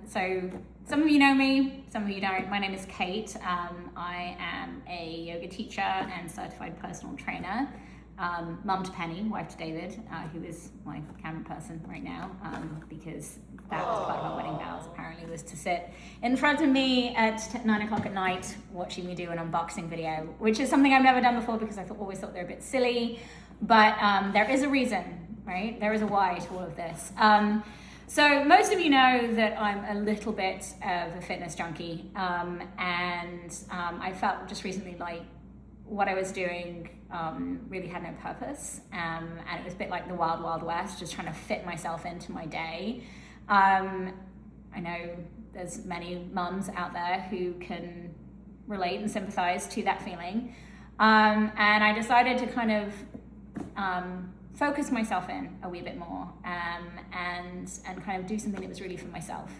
So some of you know me, some of you don't. My name is Kate. I am a yoga teacher and certified personal trainer. Mum to Penny, wife to David, who is my camera person right now, because that was part of our wedding vows, apparently, was to sit in front of me at 9 o'clock at night watching me do an unboxing video, which is something I've never done before because I always thought they're a bit silly, but there is a reason, right? There is a why to all of this. So most of you know that I'm a little bit of a fitness junkie, and I felt just recently like what I was doing really had no purpose, and it was a bit like the wild, wild west, just trying to fit myself into my day. I know there's many mums out there who can relate and sympathize to that feeling, and I decided to kind of focus myself in a wee bit more, and kind of do something that was really for myself.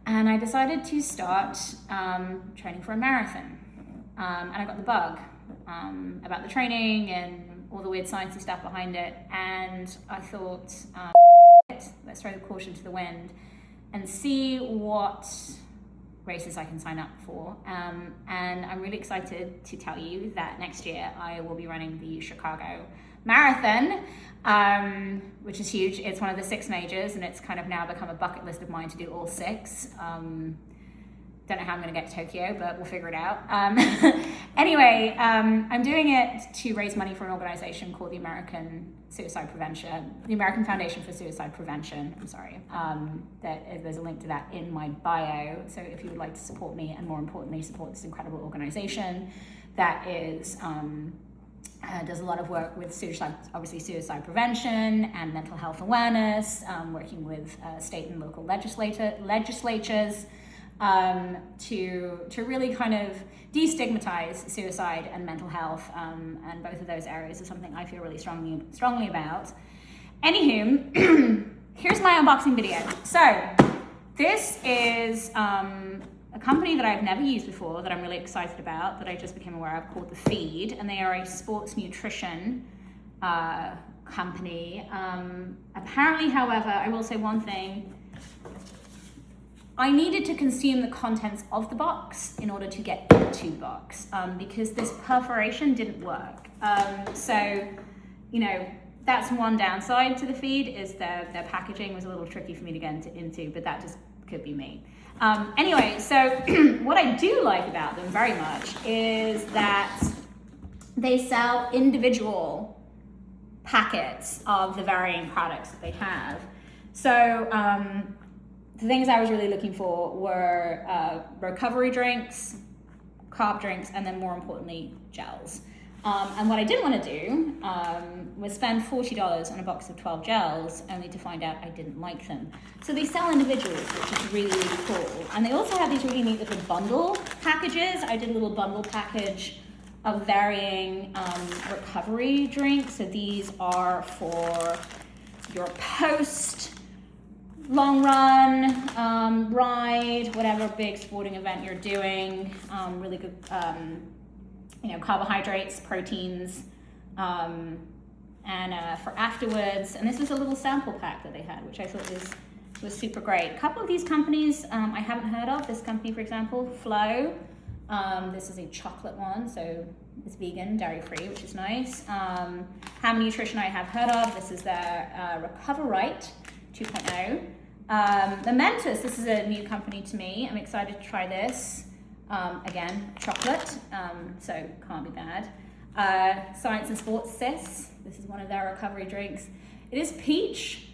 And I decided to start training for a marathon. And I got the bug about the training and all the weird sciencey stuff behind it. And I thought, let's throw the caution to the wind and see what races I can sign up for. And I'm really excited to tell you that next year I will be running the Chicago Marathon, which is huge. It's one of the 6 majors, and it's kind of now become a bucket list of mine to do all 6. Don't know how I'm going to get to Tokyo, but we'll figure it out. Anyway, I'm doing it to raise money for an organization called the American Foundation for Suicide Prevention. I'm sorry. There's a link to that in my bio. So if you would like to support me, and more importantly, support this incredible organization that is does a lot of work with suicide prevention and mental health awareness, working with state and local legislatures to really kind of destigmatize suicide and mental health, and both of those areas is something I feel really strongly about. Anywho, here's my unboxing video. So this is a company that I've never used before that I'm really excited about, that I just became aware of, called The Feed, and they are a sports nutrition company. Apparently, however, I will say one thing. I needed to consume the contents of the box in order to get into the box, because this perforation didn't work. So, you know, that's one downside to The Feed, is their packaging was a little tricky for me to get into, but that just could be me. Anyway, so what I do like about them very much is that they sell individual packets of the varying products that they have. So the things I was really looking for were recovery drinks, carb drinks, and then more importantly, gels. And what I didn't want to do was spend $40 on a box of 12 gels only to find out I didn't like them. So they sell individuals, which is really, really cool. And they also have these really neat little bundle packages. I did a little bundle package of varying recovery drinks. So these are for your post long run, ride, whatever big sporting event you're doing. Really good, carbohydrates, proteins, and for afterwards. And this was a little sample pack that they had, which I thought was super great. A couple of these companies I haven't heard of. This company, for example, Flow. This is a chocolate one, so it's vegan, dairy-free, which is nice. Ham Nutrition I have heard of. This is their Recover Right 2.0. Momentous, this is a new company to me. I'm excited to try this. Again, chocolate, so can't be bad. Science and Sports Sis, this is one of their recovery drinks. It is peach,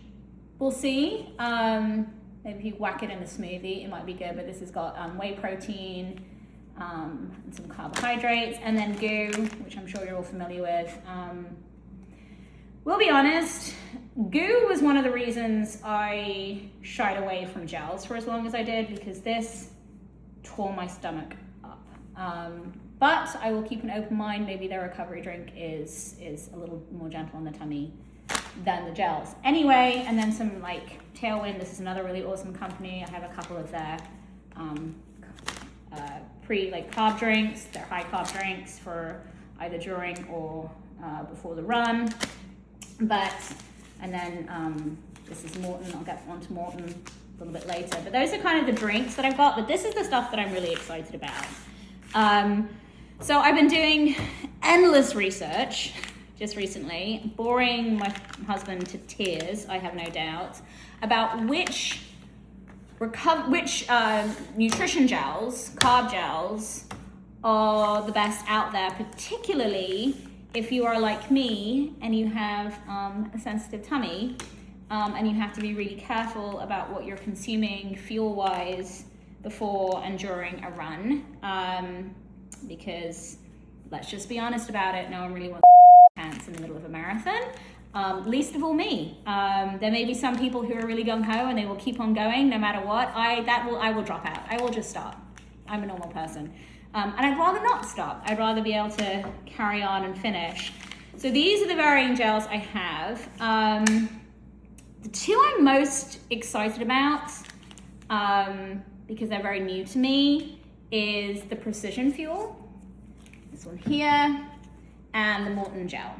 we'll see. Maybe if you whack it in a smoothie, it might be good, but this has got whey protein, and some carbohydrates, and then GU, which I'm sure you're all familiar with. We'll be honest, GU was one of the reasons I shied away from gels for as long as I did, because this tore my stomach up. But I will keep an open mind. Maybe their recovery drink is a little more gentle on the tummy than the gels. Anyway, and then some Tailwind. This is another really awesome company. I have a couple of their carb drinks. They're high carb drinks for either during or before the run. And then this is Maurten. I'll get onto Maurten a little bit later. But those are kind of the drinks that I've got. But this is the stuff that I'm really excited about. So I've been doing endless research just recently, boring my husband to tears, I have no doubt, about which nutrition gels, carb gels, are the best out there, particularly if you are like me and you have a sensitive tummy, and you have to be really careful about what you're consuming fuel-wise before and during a run, because let's just be honest about it, no one really wants pants in the middle of a marathon, least of all me. There may be some people who are really gung-ho and they will keep on going no matter what. I will drop out. I will just stop. I'm a normal person. And I'd rather not stop. I'd rather be able to carry on and finish. So these are the varying gels I have. The two I'm most excited about, because they're very new to me, is the Precision Fuel, this one here, and the Maurten gel.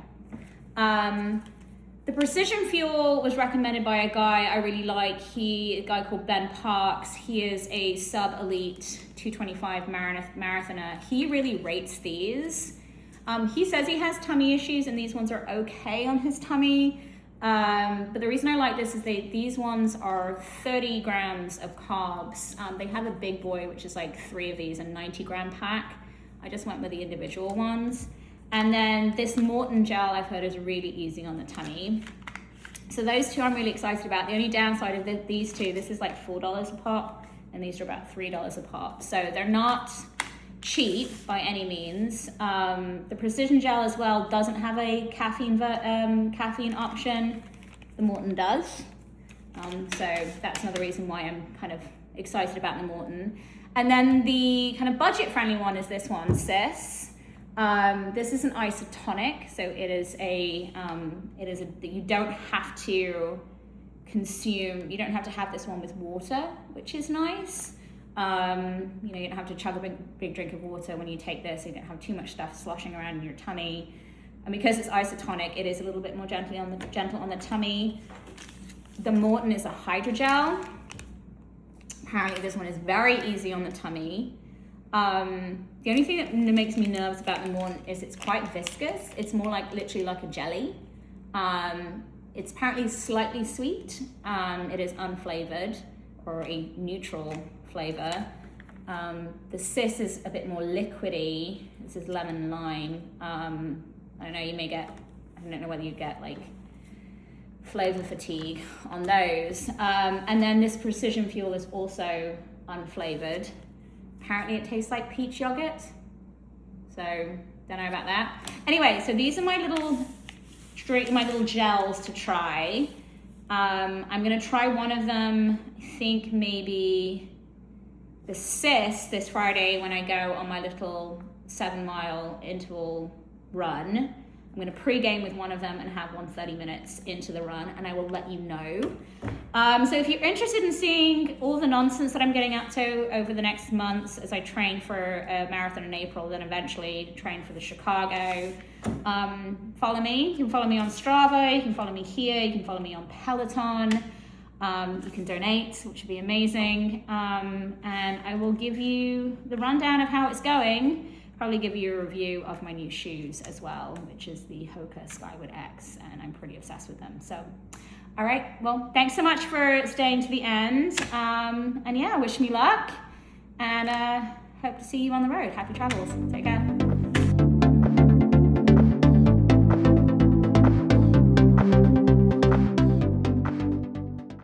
The Precision Fuel was recommended by a guy I really like. A guy called Ben Parks. He is a sub-elite 225 marathoner. He really rates these. He says he has tummy issues and these ones are okay on his tummy. But the reason I like this is these ones are 30 grams of carbs. They have a big boy, which is like 3 of these, a 90-gram pack. I just went with the individual ones. And then this Maurten gel I've heard is really easy on the tummy. So those two I'm really excited about. The only downside of these two, this is like $4 a pop, and these are about $3 a pop. So they're not cheap by any means. The Precision gel as well doesn't have a caffeine option. The Maurten does. So that's another reason why I'm kind of excited about the Maurten. And then the kind of budget-friendly one is this one, Sis. This is an isotonic, so you don't have to consume, you don't have to have this one with water, which is nice. You don't have to chug a big drink of water when you take this, so you don't have too much stuff sloshing around in your tummy. And because it's isotonic, it is a little bit more gentle on the tummy. The Maurten is a hydrogel. Apparently this one is very easy on the tummy. The only thing that makes me nervous about the Maurten is it's quite viscous. It's more literally like a jelly. It's apparently slightly sweet. It is unflavored, or a neutral flavor. The Sis is a bit more liquidy. This is lemon and lime. I don't know, I don't know whether you get like flavor fatigue on those. And then this Precision Fuel is also unflavored. Apparently it tastes like peach yogurt. So, don't know about that. Anyway, so these are my little gels to try. I'm gonna try one of them, I think maybe the Sis this Friday when I go on my little 7-mile interval run. I'm gonna pre-game with one of them and have one 30 minutes into the run, and I will let you know. So if you're interested in seeing all the nonsense that I'm getting up to over the next months as I train for a marathon in April, then eventually train for the Chicago, follow me. You can follow me on Strava, you can follow me here, you can follow me on Peloton. You can donate, which would be amazing. And I will give you the rundown of how it's going. Probably give you a review of my new shoes as well, which is the Hoka Skyward X, and I'm pretty obsessed with them. So, all right, well, thanks so much for staying to the end. And yeah, wish me luck, and hope to see you on the road. Happy travels. Take care.